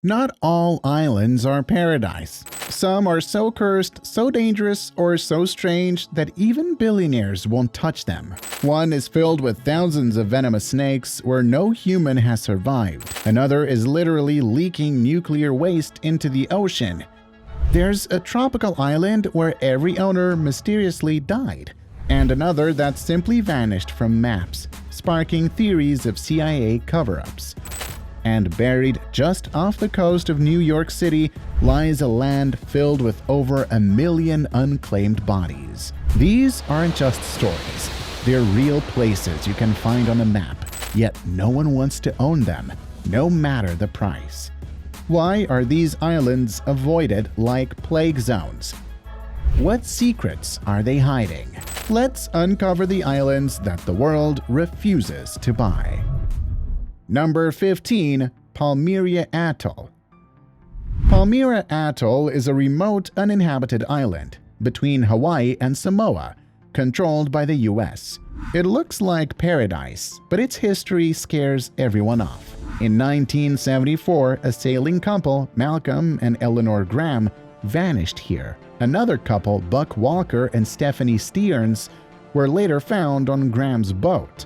Not all islands are paradise. Some are so cursed, so dangerous, or so strange that even billionaires won't touch them. One is filled with thousands of venomous snakes where no human has survived. Another is literally leaking nuclear waste into the ocean. There's a tropical island where every owner mysteriously died, and another that simply vanished from maps, sparking theories of CIA cover-ups. And buried just off the coast of New York City lies a land filled with over 1 million unclaimed bodies. These aren't just stories. They're real places you can find on a map, yet no one wants to own them, no matter the price. Why are these islands avoided like plague zones? What secrets are they hiding? Let's uncover the islands that the world refuses to buy. Number 15. Palmyra Atoll. Palmyra Atoll is a remote, uninhabited island between Hawaii and Samoa, controlled by the US. It looks like paradise, but its history scares everyone off. In 1974, a sailing couple, Malcolm and Eleanor Graham, vanished here. Another couple, Buck Walker and Stephanie Stearns, were later found on Graham's boat.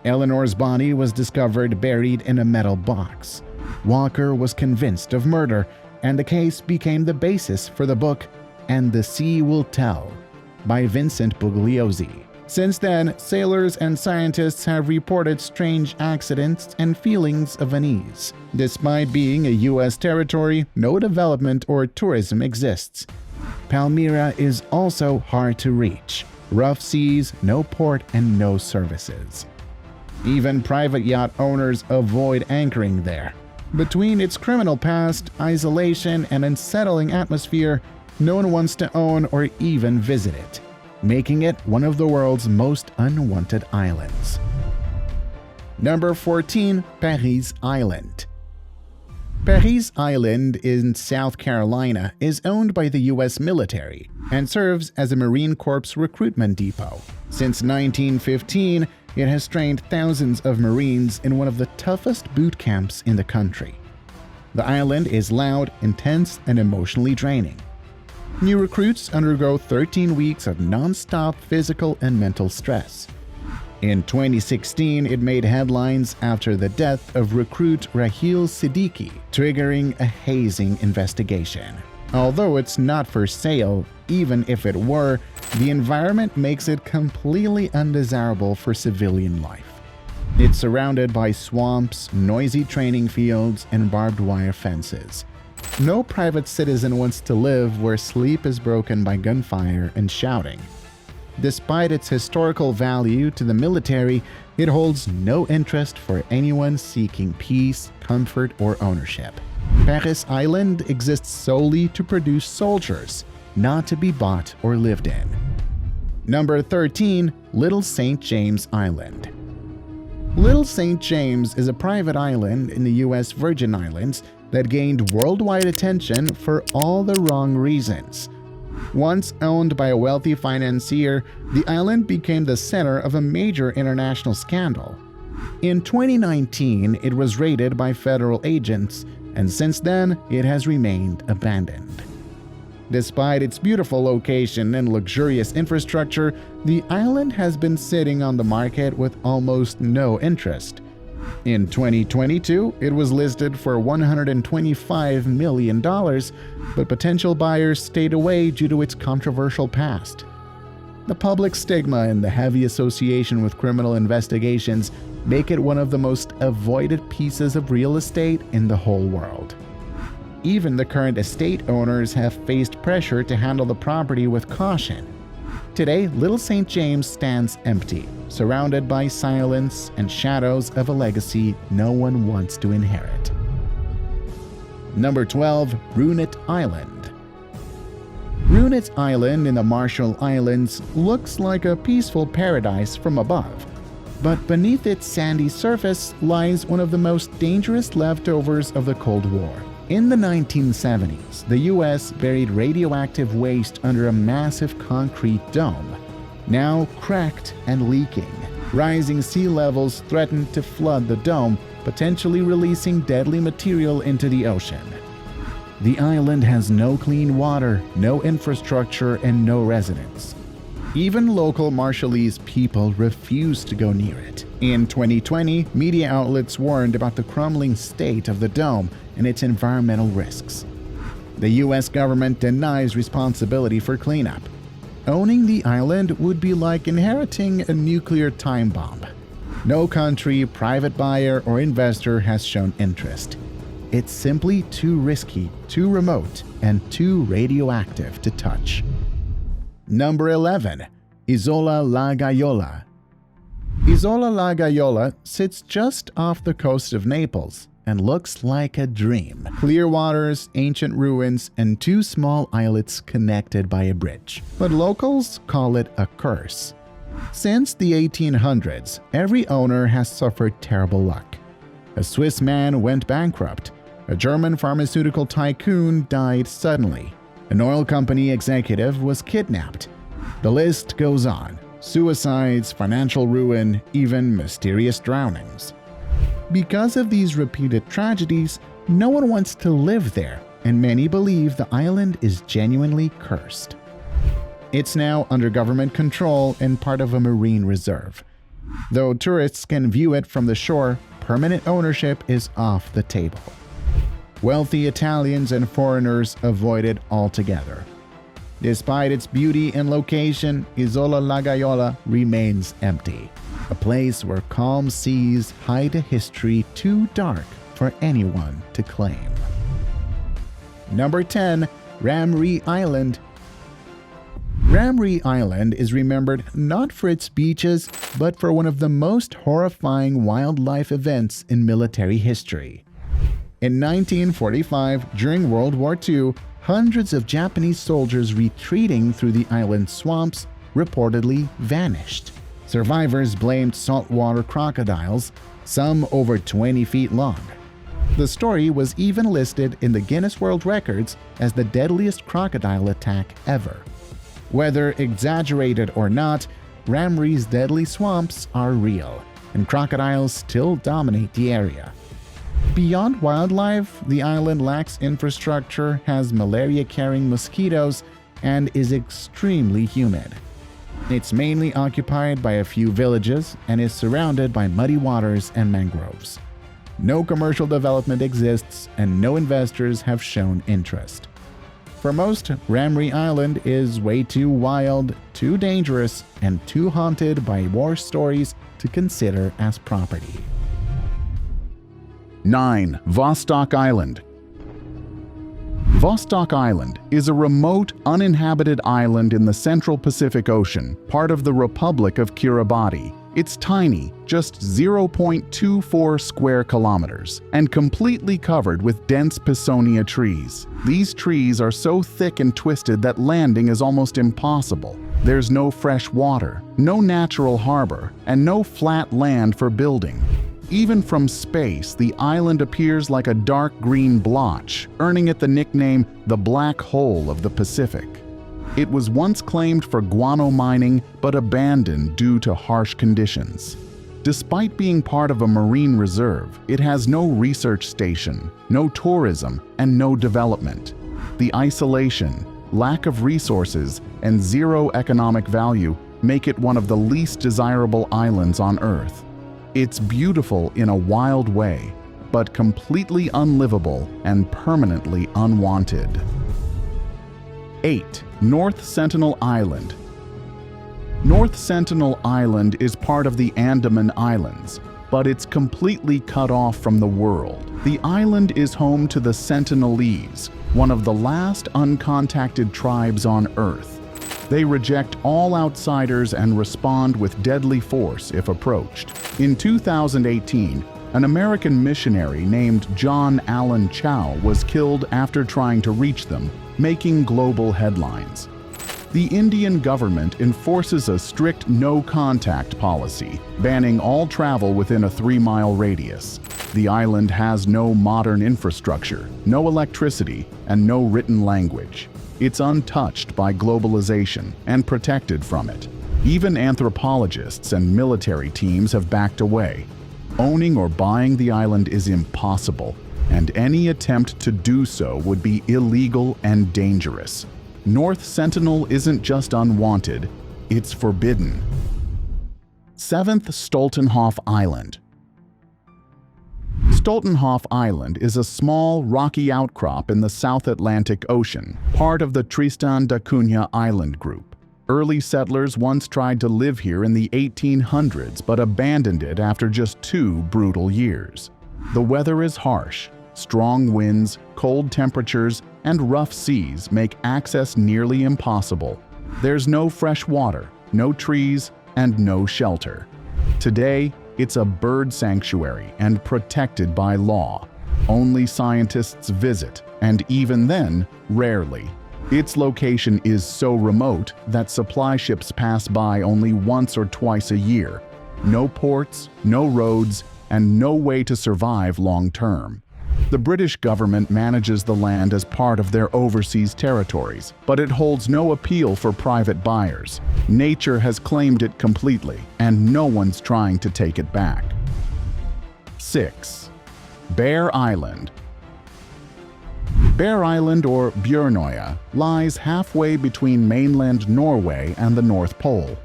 Eleanor's body was discovered buried in a metal box. Walker was convinced of murder, and the case became the basis for the book And the Sea Will Tell by Vincent Bugliosi. Since then, sailors and scientists have reported strange accidents and feelings of unease. Despite being a U.S. territory, no development or tourism exists. Palmyra is also hard to reach. Rough seas, no port, and no services. Even private yacht owners avoid anchoring there. Between its criminal past, isolation, and unsettling atmosphere, no one wants to own or even visit it, making it one of the world's most unwanted islands. Number 14. Parris Island. Parris Island in South Carolina is owned by the U.S. military and serves as a Marine Corps recruitment depot. Since 1915, it has trained thousands of Marines in one of the toughest boot camps in the country. The island is loud, intense, and emotionally draining. New recruits undergo 13 weeks of non-stop physical and mental stress. In 2016, it made headlines after the death of recruit Raheel Siddiqui, triggering a hazing investigation. Although it's not for sale, even if it were, the environment makes it completely undesirable for civilian life. It's surrounded by swamps, noisy training fields, and barbed wire fences. No private citizen wants to live where sleep is broken by gunfire and shouting. Despite its historical value to the military, it holds no interest for anyone seeking peace, comfort, or ownership. Parris Island exists solely to produce soldiers, not to be bought or lived in. Number 13. Little St. James Island. Little St. James is a private island in the U.S. Virgin Islands that gained worldwide attention for all the wrong reasons. Once owned by a wealthy financier, the island became the center of a major international scandal. In 2019, it was raided by federal agents, and since then, it has remained abandoned. Despite its beautiful location and luxurious infrastructure, the island has been sitting on the market with almost no interest. In 2022, it was listed for $125 million, but potential buyers stayed away due to its controversial past. The public stigma and the heavy association with criminal investigations make it one of the most avoided pieces of real estate in the whole world. Even the current estate owners have faced pressure to handle the property with caution. Today, Little St. James stands empty, surrounded by silence and shadows of a legacy no one wants to inherit. Number 12. Brunet Island. Brunet Island in the Marshall Islands looks like a peaceful paradise from above, but beneath its sandy surface lies one of the most dangerous leftovers of the Cold War. In the 1970s, the U.S. buried radioactive waste under a massive concrete dome, now cracked and leaking. Rising sea levels threatened to flood the dome, potentially releasing deadly material into the ocean. The island has no clean water, no infrastructure, and no residents. Even local Marshallese people refuse to go near it. In 2020, media outlets warned about the crumbling state of the dome and its environmental risks. The US government denies responsibility for cleanup. Owning the island would be like inheriting a nuclear time bomb. No country, private buyer, or investor has shown interest. It's simply too risky, too remote, and too radioactive to touch. Number 11. Isola La Gaiola. Isola La Gaiola sits just off the coast of Naples and looks like a dream. Clear waters, ancient ruins, and two small islets connected by a bridge. But locals call it a curse. Since the 1800s, every owner has suffered terrible luck. A Swiss man went bankrupt. A German pharmaceutical tycoon died suddenly. An oil company executive was kidnapped. The list goes on. Suicides, financial ruin, even mysterious drownings. Because of these repeated tragedies, no one wants to live there, and many believe the island is genuinely cursed. It's now under government control and part of a marine reserve. Though tourists can view it from the shore, permanent ownership is off the table. Wealthy Italians and foreigners avoid it altogether. Despite its beauty and location, Isola La Gaiola remains empty, a place where calm seas hide a history too dark for anyone to claim. Number 10. Ramree Island. Ramree Island is remembered not for its beaches, but for one of the most horrifying wildlife events in military history. In 1945, during World War II, hundreds of Japanese soldiers retreating through the island's swamps reportedly vanished. Survivors blamed saltwater crocodiles, some over 20 feet long. The story was even listed in the Guinness World Records as the deadliest crocodile attack ever. Whether exaggerated or not, Ramree's deadly swamps are real, and crocodiles still dominate the area. Beyond wildlife, the island lacks infrastructure, has malaria-carrying mosquitoes, and is extremely humid. It's mainly occupied by a few villages and is surrounded by muddy waters and mangroves. No commercial development exists, and no investors have shown interest. For most, Ramree Island is way too wild, too dangerous, and too haunted by war stories to consider as property. 9. Vostok Island. Vostok Island is a remote, uninhabited island in the central Pacific Ocean, part of the Republic of Kiribati. It's tiny, just 0.24 square kilometers, and completely covered with dense Pisonia trees. These trees are so thick and twisted that landing is almost impossible. There's no fresh water, no natural harbor, and no flat land for building. Even from space, the island appears like a dark green blotch, earning it the nickname the Black Hole of the Pacific. It was once claimed for guano mining, but abandoned due to harsh conditions. Despite being part of a marine reserve, it has no research station, no tourism, and no development. The isolation, lack of resources, and zero economic value make it one of the least desirable islands on Earth. It's beautiful in a wild way, but completely unlivable and permanently unwanted. 8. North Sentinel Island. North Sentinel Island is part of the Andaman Islands, but it's completely cut off from the world. The island is home to the Sentinelese, one of the last uncontacted tribes on Earth. They reject all outsiders and respond with deadly force if approached. In 2018, an American missionary named John Allen Chow was killed after trying to reach them, making global headlines. The Indian government enforces a strict no-contact policy, banning all travel within a 3-mile radius. The island has no modern infrastructure, no electricity, and no written language. It's untouched by globalization and protected from it. Even anthropologists and military teams have backed away. Owning or buying the island is impossible, and any attempt to do so would be illegal and dangerous. North Sentinel isn't just unwanted, it's forbidden. 7th, Stoltenhof Island. Stoltenhof Island is a small, rocky outcrop in the South Atlantic Ocean, part of the Tristan da Cunha Island group. Early settlers once tried to live here in the 1800s but abandoned it after just 2 brutal years. The weather is harsh. Strong winds, cold temperatures, and rough seas make access nearly impossible. There's no fresh water, no trees, and no shelter. Today, it's a bird sanctuary and protected by law. Only scientists visit, and even then, rarely. Its location is so remote that supply ships pass by only once or twice a year. No ports, no roads, and no way to survive long term. The British government manages the land as part of their overseas territories, but it holds no appeal for private buyers. Nature has claimed it completely, and no one's trying to take it back. 6. Bear Island. Bear Island, or Bjørnøya, lies halfway between mainland Norway and the North Pole.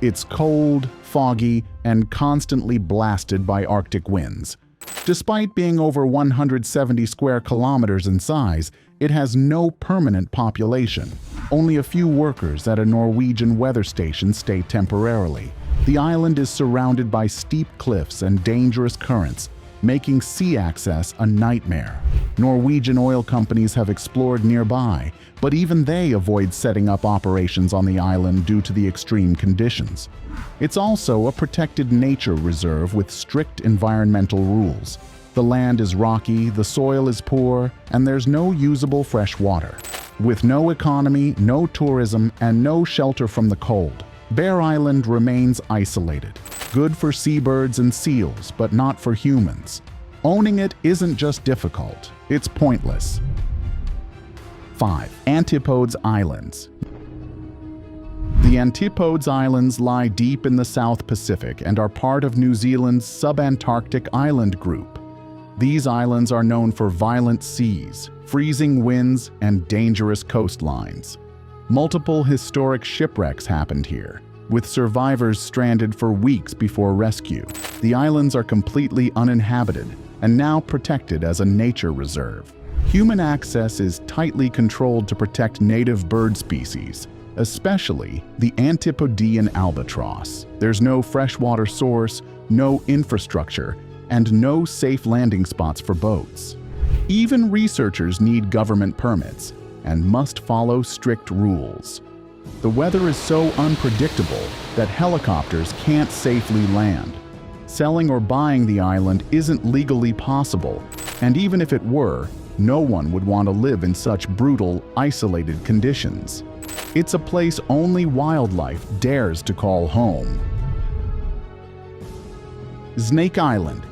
It's cold, foggy, and constantly blasted by Arctic winds. Despite being over 170 square kilometers in size, it has no permanent population. Only a few workers at a Norwegian weather station stay temporarily. The island is surrounded by steep cliffs and dangerous currents, making sea access a nightmare. Norwegian oil companies have explored nearby, but even they avoid setting up operations on the island due to the extreme conditions. It's also a protected nature reserve with strict environmental rules. The land is rocky, the soil is poor, and there's no usable fresh water. With no economy, no tourism, and no shelter from the cold, Bear Island remains isolated. Good for seabirds and seals, but not for humans. Owning it isn't just difficult, it's pointless. 5. Antipodes Islands. The Antipodes Islands lie deep in the South Pacific and are part of New Zealand's subantarctic island group. These islands are known for violent seas, freezing winds, and dangerous coastlines. Multiple historic shipwrecks happened here, with survivors stranded for weeks before rescue. The islands are completely uninhabited and now protected as a nature reserve. Human access is tightly controlled to protect native bird species, especially the Antipodean albatross. There's no freshwater source, no infrastructure, and no safe landing spots for boats. Even researchers need government permits and must follow strict rules. The weather is so unpredictable that helicopters can't safely land. Selling or buying the island isn't legally possible, and even if it were, no one would want to live in such brutal, isolated conditions. It's a place only wildlife dares to call home. Snake Island.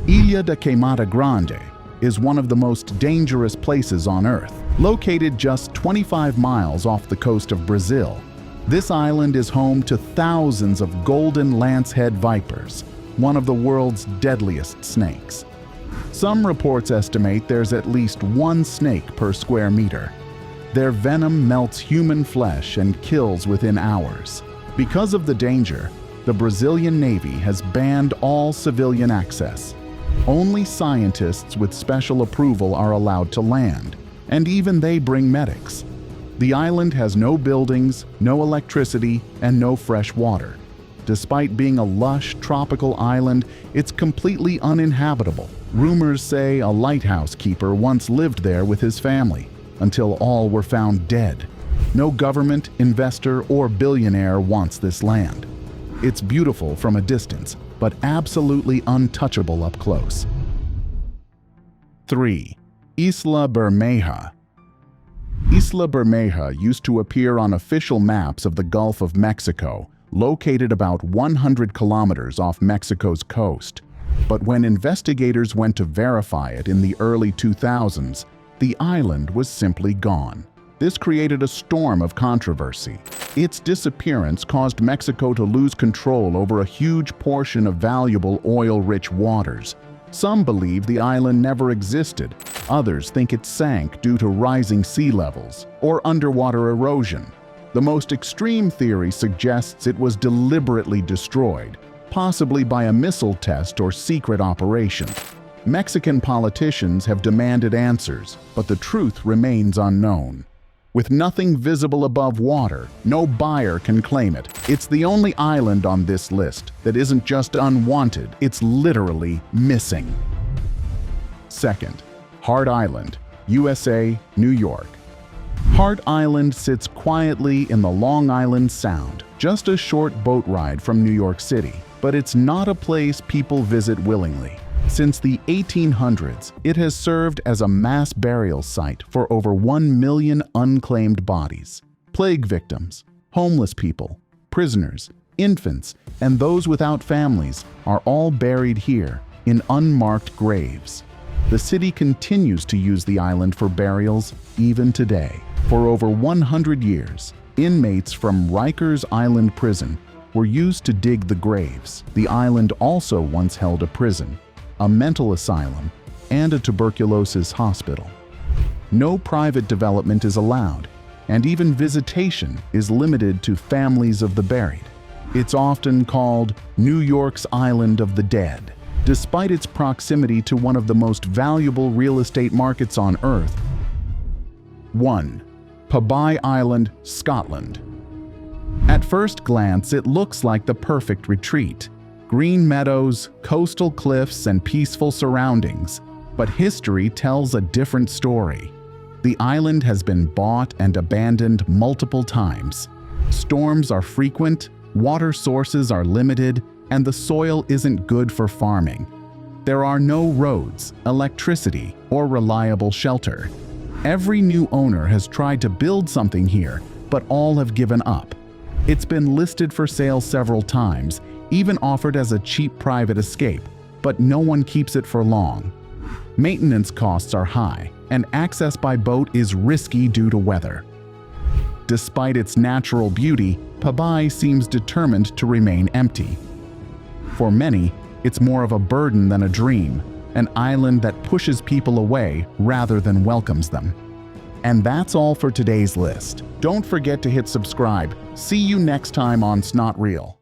Ilha da Queimada Grande is one of the most dangerous places on Earth. Located just 25 miles off the coast of Brazil, this island is home to thousands of golden lancehead vipers, one of the world's deadliest snakes. Some reports estimate there's at least 1 snake per square meter. Their venom melts human flesh and kills within hours. Because of the danger, the Brazilian Navy has banned all civilian access. Only scientists with special approval are allowed to land, and even they bring medics. The island has no buildings, no electricity, and no fresh water. Despite being a lush, tropical island, it's completely uninhabitable. Rumors say a lighthouse keeper once lived there with his family, until all were found dead. No government, investor, or billionaire wants this land. It's beautiful from a distance, but absolutely untouchable up close. 3. Isla Bermeja. Isla Bermeja used to appear on official maps of the Gulf of Mexico, located about 100 kilometers off Mexico's coast. But when investigators went to verify it in the early 2000s, the island was simply gone. This created a storm of controversy. Its disappearance caused Mexico to lose control over a huge portion of valuable oil-rich waters. Some believe the island never existed. Others think it sank due to rising sea levels or underwater erosion. The most extreme theory suggests it was deliberately destroyed, possibly by a missile test or secret operation. Mexican politicians have demanded answers, but the truth remains unknown. With nothing visible above water, no buyer can claim it. It's the only island on this list that isn't just unwanted, it's literally missing. Second, Hart Island, USA, New York. Hart Island sits quietly in the Long Island Sound, just a short boat ride from New York City. But it's not a place people visit willingly. Since the 1800s, it has served as a mass burial site for over 1 million unclaimed bodies. Plague victims, homeless people, prisoners, infants, and those without families are all buried here in unmarked graves. The city continues to use the island for burials even today. For over 100 years, inmates from Rikers Island Prison were used to dig the graves. The island also once held a prison, a mental asylum, and a tuberculosis hospital. No private development is allowed, and even visitation is limited to families of the buried. It's often called New York's Island of the Dead. Despite its proximity to one of the most valuable real estate markets on Earth. 1. Pabbai Island, Scotland. At first glance, it looks like the perfect retreat. Green meadows, coastal cliffs, and peaceful surroundings. But history tells a different story. The island has been bought and abandoned multiple times. Storms are frequent, water sources are limited, and the soil isn't good for farming. There are no roads, electricity, or reliable shelter. Every new owner has tried to build something here, but all have given up. It's been listed for sale several times, even offered as a cheap private escape, but no one keeps it for long. Maintenance costs are high, and access by boat is risky due to weather. Despite its natural beauty, Pabbai seems determined to remain empty. For many, it's more of a burden than a dream, an island that pushes people away rather than welcomes them. And that's all for today's list. Don't forget to hit subscribe. See you next time on Snot Real.